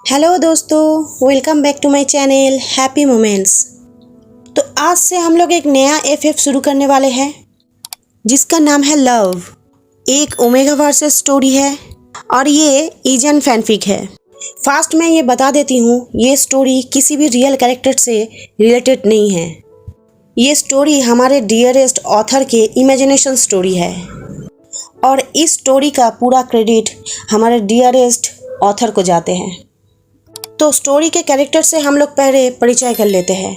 Hello दोस्तों, welcome back to my channel happy moments. तो आज से हम लोग एक नया एफएफ शुरू करने वाले हैं जिसका नाम है लव। एक ओमेगा वर्सेस स्टोरी है और ये इजन फैनफिक है। फास्ट मैं ये बता देती हूँ, ये स्टोरी किसी भी रियल कैरेक्टर से रिलेटेड नहीं है। ये स्टोरी हमारे डियरेस्ट ऑथर के इमेजिनेशन स्टोरी है और इस स्टोरी का पूरा क्रेडिट हमारे डियरेस्ट ऑथर को जाते हैं। तो स्टोरी के कैरेक्टर से हम लोग पहले परिचय कर लेते हैं।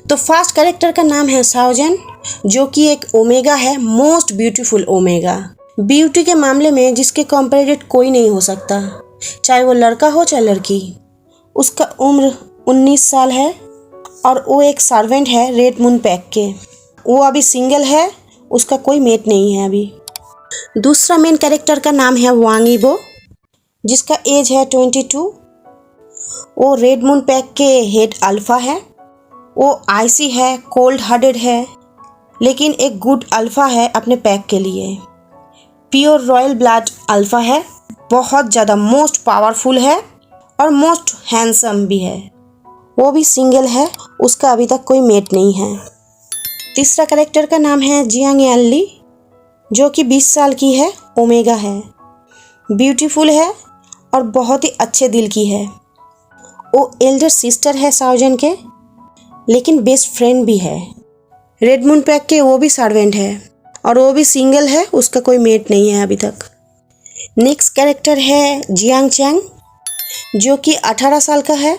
तो फर्स्ट कैरेक्टर का नाम है साओजन, जो कि एक ओमेगा है, मोस्ट ब्यूटीफुल ओमेगा। ब्यूटी के मामले में जिसके कंपैरेटिव कोई नहीं हो सकता, चाहे वो लड़का हो चाहे लड़की। उसका उम्र 19 साल है और वो एक सर्वेंट है रेड मून पैक के। वो अभी सिंगल है, उसका कोई मेट नहीं है अभी। दूसरा मेन कैरेक्टर का नाम है वांग इबो, जिसका एज है 22। वो रेड मून पैक के हेड अल्फ़ा है। वो आइसी है, कोल्ड हार्टेड है, लेकिन एक गुड अल्फ़ा है अपने पैक के लिए। प्योर रॉयल ब्लड अल्फ़ा है, बहुत ज़्यादा मोस्ट पावरफुल है और मोस्ट हैंडसम भी है। वो भी सिंगल है, उसका अभी तक कोई मेट नहीं है। तीसरा कैरेक्टर का नाम है जियांग यानली, जो कि 20 साल की है, ओमेगा है, ब्यूटीफुल है और बहुत ही अच्छे दिल की है। वो एल्डर सिस्टर है साओजन के, लेकिन बेस्ट फ्रेंड भी है। रेड मून पैक के वो भी सर्वेंट है और वो भी सिंगल है, उसका कोई मेट नहीं है अभी तक। नेक्स्ट कैरेक्टर है जियांग चैंग, जो कि 18 साल का है।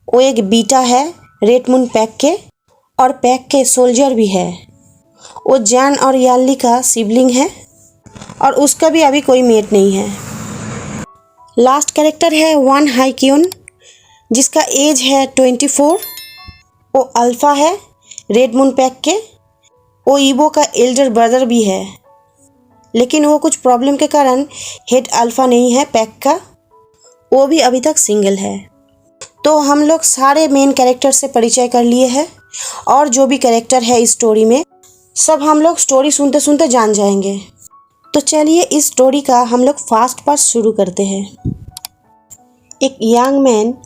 वो एक बीटा है रेड मून पैक के और पैक के सोल्जर भी है। वो जैन और याली का सिबलिंग है और उसका भी अभी कोई मेट नहीं है। लास्ट कैरेक्टर है वन हाई क्यून, जिसका एज है 24। वो अल्फ़ा है रेड मून पैक के। वो ईबो का एल्डर ब्रदर भी है, लेकिन वो कुछ प्रॉब्लम के कारण हेड अल्फ़ा नहीं है पैक का। वो भी अभी तक सिंगल है। तो हम लोग सारे मेन कैरेक्टर से परिचय कर लिए हैं और जो भी कैरेक्टर है इस स्टोरी में, सब हम लोग स्टोरी सुनते सुनते जान जाएंगे। तो चलिए इस स्टोरी का हम लोग फास्ट पार्ट शुरू करते हैं। एक यंग मैन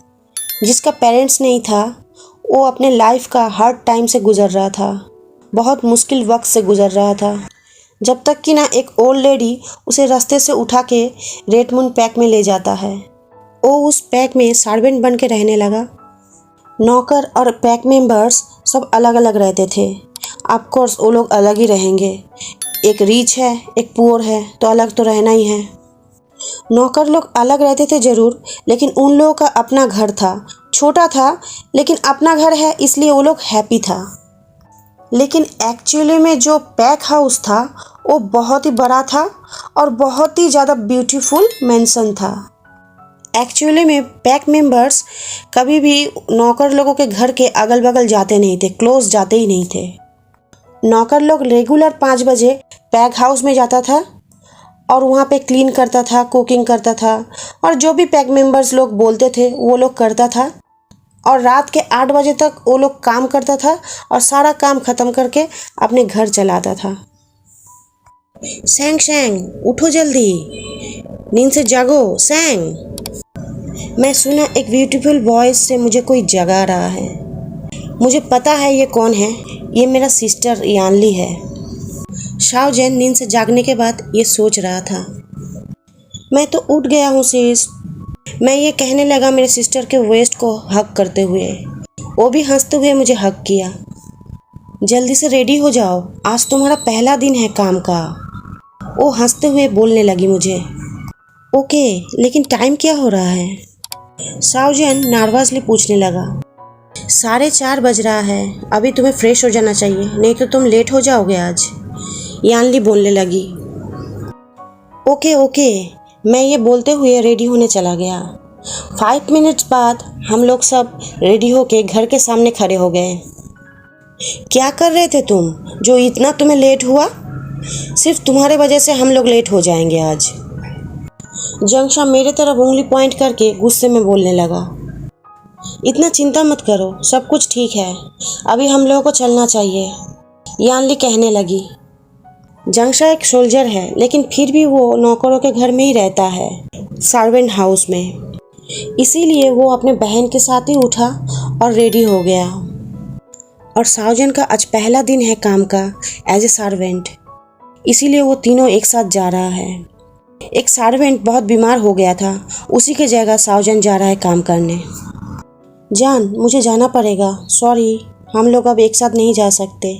जिसका पेरेंट्स नहीं था, वो अपने लाइफ का हार्ड टाइम से गुज़र रहा था, बहुत मुश्किल वक्त से गुज़र रहा था, जब तक कि ना एक ओल्ड लेडी उसे रास्ते से उठा के रेड मून पैक में ले जाता है। वो उस पैक में सर्वेंट बन के रहने लगा। नौकर और पैक मेंबर्स सब अलग अलग रहते थे। ऑफ कोर्स वो लोग अलग ही रहेंगे, एक रिच है एक पुअर है, तो अलग तो रहना ही है। नौकर लोग अलग रहते थे ज़रूर, लेकिन उन लोगों का अपना घर था, छोटा था लेकिन अपना घर है, इसलिए वो लोग हैप्पी था। लेकिन एक्चुअली में जो पैक हाउस था वो बहुत ही बड़ा था और बहुत ही ज़्यादा ब्यूटीफुल मैंसन था। एक्चुअली में पैक मेंबर्स कभी भी नौकर लोगों के घर के अगल बगल जाते नहीं थे, क्लोज जाते ही नहीं थे। नौकर लोग रेगुलर 5 बजे पैक हाउस में जाता था और वहाँ पे क्लीन करता था, कुकिंग करता था और जो भी पैक मेंबर्स लोग बोलते थे वो लोग करता था। और रात के 8 बजे तक वो लोग काम करता था और सारा काम ख़त्म करके अपने घर चला आता था। सैंग सैंग उठो जल्दी, नींद से जागो सैंग। मैं सुना एक ब्यूटीफुल वॉइस से मुझे कोई जगा रहा है। मुझे पता है ये कौन है, ये मेरा सिस्टर यानली है। साओजन नींद से जागने के बाद ये सोच रहा था, मैं तो उठ गया हूँ सिस। मैं ये कहने लगा मेरे सिस्टर के वेस्ट को हग करते हुए। वो भी हंसते हुए मुझे हग किया। जल्दी से रेडी हो जाओ, आज तुम्हारा पहला दिन है काम का। वो हंसते हुए बोलने लगी मुझे। ओके, लेकिन टाइम क्या हो रहा है? साओजन नर्वसली पूछने लगा। 4:30 बज रहा है, अभी तुम्हें फ्रेश हो जाना चाहिए, नहीं तो तुम लेट हो जाओगे आज, यानली बोलने लगी। ओके ओके, मैं ये बोलते हुए रेडी होने चला गया। 5 मिनट्स बाद हम लोग सब रेडी होके घर के सामने खड़े हो गए। क्या कर रहे थे तुम, जो इतना तुम्हें लेट हुआ? सिर्फ तुम्हारे वजह से हम लोग लेट हो जाएंगे आज। जंगशा मेरे तरफ उंगली पॉइंट करके गुस्से में बोलने लगा। इतना चिंता मत करो, सब कुछ ठीक है, अभी हम लोगों को चलना चाहिए, यानली कहने लगी। जंगशा एक सोल्जर है, लेकिन फिर भी वो नौकरों के घर में ही रहता है, सर्वेंट हाउस में। इसीलिए वो अपने बहन के साथ ही उठा और रेडी हो गया। और साउजन का आज पहला दिन है काम का एज ए सर्वेंट, इसीलिए वो तीनों एक साथ जा रहा है। एक सर्वेंट बहुत बीमार हो गया था, उसी की जगह साउजन जा रहा है काम करने। जान, मुझे जाना पड़ेगा, सॉरी, हम लोग अब एक साथ नहीं जा सकते,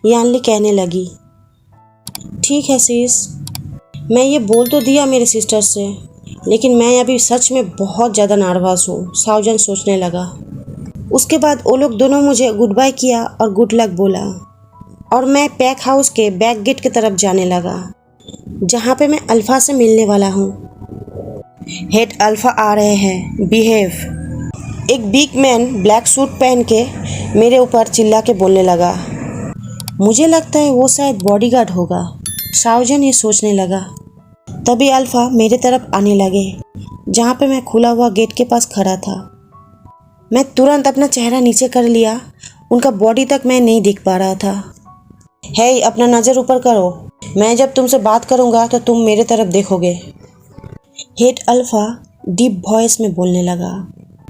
यानली कहने लगी। ठीक है सीस, मैं ये बोल तो दिया मेरे सिस्टर से, लेकिन मैं अभी सच में बहुत ज़्यादा नर्वस हूँ, साउजन सोचने लगा। उसके बाद वो लोग दोनों मुझे गुड बाय किया और गुड लक बोला, और मैं पैक हाउस के बैक गेट की तरफ जाने लगा, जहाँ पे मैं अल्फ़ा से मिलने वाला हूँ। हेड अल्फ़ा आ रहे हैं, बिहेव। एक बिग मैन ब्लैक सूट पहन के मेरे ऊपर चिल्ला के बोलने लगा। मुझे लगता है वो शायद बॉडीगार्ड होगा, साउजन ये सोचने लगा। तभी अल्फ़ा मेरे तरफ आने लगे, जहाँ पे मैं खुला हुआ गेट के पास खड़ा था। मैं तुरंत अपना चेहरा नीचे कर लिया, उनका बॉडी तक मैं नहीं दिख पा रहा था। हे, अपना नज़र ऊपर करो, मैं जब तुमसे बात करूँगा तो तुम मेरे तरफ देखोगे। हेड अल्फ़ा डीप वॉइस में बोलने लगा।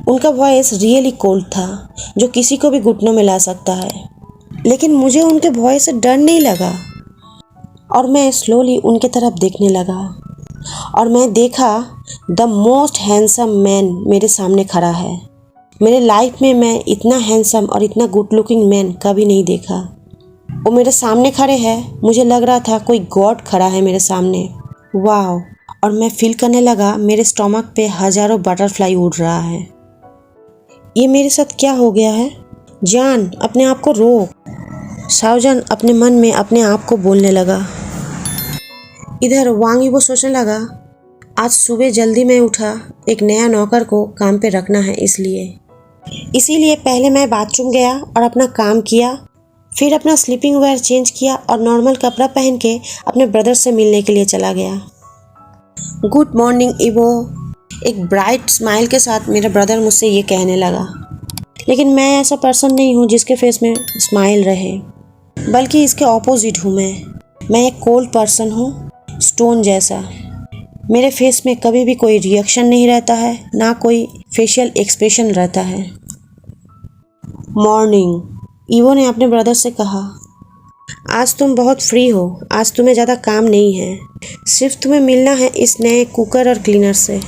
उनका वॉइस रियली कोल्ड था, जो किसी को भी घुटनों में ला सकता है। लेकिन मुझे उनके वॉइस से डर नहीं लगा, और मैं स्लोली उनके तरफ देखने लगा, और मैं देखा द मोस्ट हैंडसम मैन मेरे सामने खड़ा है। मेरे लाइफ में मैं इतना हैंडसम और इतना गुड लुकिंग मैन कभी नहीं देखा। वो मेरे सामने खड़े हैं, मुझे लग रहा था कोई गॉड खड़ा है मेरे सामने। वाह! और मैं फील करने लगा मेरे स्टमक पे हज़ारों बटरफ्लाई उड़ रहा है। ये मेरे साथ क्या हो गया है? जान, अपने आप को रोक, साउजन अपने मन में अपने आप को बोलने लगा। इधर वांग यीबो सोचने लगा, आज सुबह जल्दी मैं उठा, एक नया नौकर को काम पे रखना है, इसीलिए पहले मैं बाथरूम गया और अपना काम किया, फिर अपना स्लीपिंग वेयर चेंज किया और नॉर्मल कपड़ा पहन के अपने ब्रदर से मिलने के लिए चला गया। गुड मॉर्निंग ईबो, एक ब्राइट स्माइल के साथ मेरा ब्रदर मुझसे ये कहने लगा। लेकिन मैं ऐसा पर्सन नहीं हूँ जिसके फेस में स्माइल रहे, बल्कि इसके ऑपोजिट हूँ। मैं एक कोल्ड पर्सन हूँ, स्टोन जैसा। मेरे फेस में कभी भी कोई रिएक्शन नहीं रहता है, ना कोई फेशियल एक्सप्रेशन रहता है। मॉर्निंग, ईवो ने अपने ब्रदर से कहा। आज तुम बहुत फ्री हो, आज तुम्हें ज़्यादा काम नहीं है, सिर्फ तुम्हें मिलना है इस नए कुकर और क्लीनर से,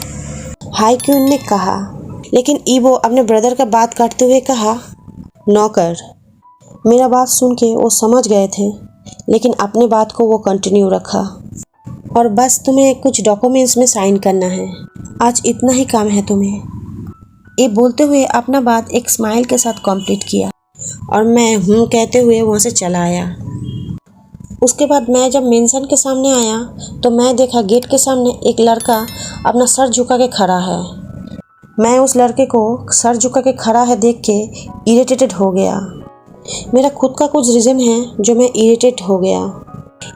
हाईक्यून ने कहा। लेकिन ईवो अपने ब्रदर का बात काटते हुए कहा, नौकर। मेरा बात सुन के वो समझ गए थे, लेकिन अपनी बात को वो कंटिन्यू रखा, और बस तुम्हें कुछ डॉक्यूमेंट्स में साइन करना है, आज इतना ही काम है तुम्हें। ये बोलते हुए अपना बात एक स्माइल के साथ कंप्लीट किया, और मैं हूँ कहते हुए वहाँ से चला आया। उसके बाद मैं जब मेंशन के सामने आया तो मैं देखा गेट के सामने एक लड़का अपना सर झुका के खड़ा है। मैं उस लड़के को सर झुका के खड़ा है देख के इरिटेटेड हो गया। मेरा खुद का कुछ रीज़न है जो मैं इरिटेट हो गया,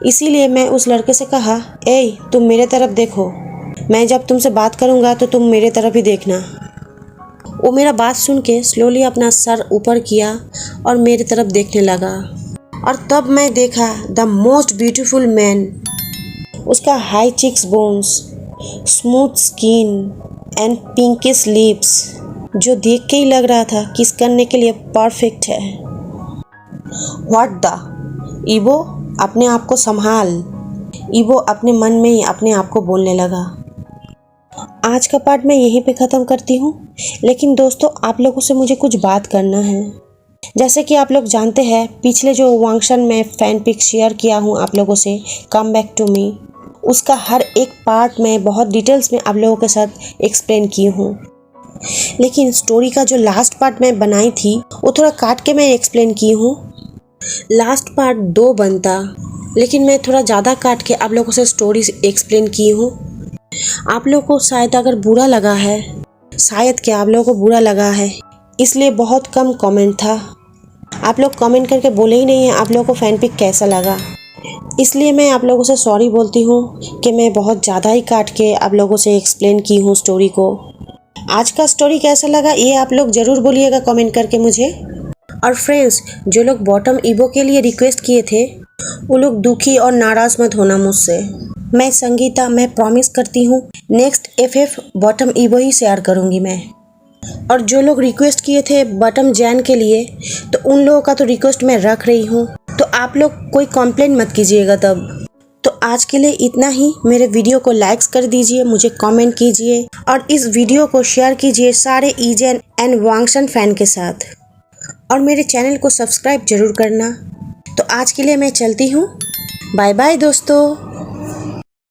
इसीलिए मैं उस लड़के से कहा, ए तुम मेरे तरफ देखो, मैं जब तुमसे बात करूँगा तो तुम मेरे तरफ ही देखना। वो मेरा बात सुन के स्लोली अपना सर ऊपर किया और मेरी तरफ देखने लगा, और तब मैं देखा द मोस्ट ब्यूटीफुल मैन। उसका high cheeks bones, smooth skin and pinkish lips, जो देख के ही लग रहा था किस करने के लिए परफेक्ट है। व्हाट द ईवो, अपने आप को संभाल, ईवो अपने मन में ही अपने आप को बोलने लगा। आज का पार्ट मैं यहीं पे ख़त्म करती हूँ, लेकिन दोस्तों आप लोगों से मुझे कुछ बात करना है। जैसे कि आप लोग जानते हैं, पिछले जो वांगशन में फैन पिक शेयर किया हूँ आप लोगों से, कम बैक टू मी, उसका हर एक पार्ट में बहुत डिटेल्स में आप लोगों के साथ एक्सप्लेन की हूँ। लेकिन स्टोरी का जो लास्ट पार्ट मैं बनाई थी वो थोड़ा काट के मैं एक्सप्लेन की हूँ। लास्ट पार्ट 2 बनता, लेकिन मैं थोड़ा ज़्यादा काट के आप लोगों से स्टोरी एक्सप्लेन की हूँ। आप लोगों को शायद अगर बुरा लगा है, शायद क्या आप लोगों को बुरा लगा है, इसलिए बहुत कम कमेंट था। आप लोग कमेंट करके बोले ही नहीं है आप लोगों को फैन पिक कैसा लगा, इसलिए मैं आप लोगों से सॉरी बोलती हूँ कि मैं बहुत ज़्यादा ही काट के आप लोगों से एक्सप्लेन की हूँ स्टोरी को। आज का स्टोरी कैसा लगा ये आप लोग ज़रूर बोलिएगा कमेंट करके मुझे। और फ्रेंड्स, जो लोग बॉटम ईबो के लिए रिक्वेस्ट किए थे वो लोग दुखी और नाराज़ मत होना मुझसे। मैं संगीता, मैं प्रॉमिस करती हूँ नेक्स्ट एफएफ बॉटम ईवो ही शेयर करूँगी मैं। और जो लोग रिक्वेस्ट किए थे बॉटम जैन के लिए, तो उन लोगों का तो रिक्वेस्ट मैं रख रही हूँ, तो आप लोग कोई कंप्लेंट मत कीजिएगा तब। तो आज के लिए इतना ही। मेरे वीडियो को लाइक्स कर दीजिए, मुझे कमेंट कीजिए और इस वीडियो को शेयर कीजिए सारे ईजेन एंड वांगशन फैन के साथ, और मेरे चैनल को सब्सक्राइब जरूर करना। तो आज के लिए मैं चलती हूँ। बाय बाय दोस्तों।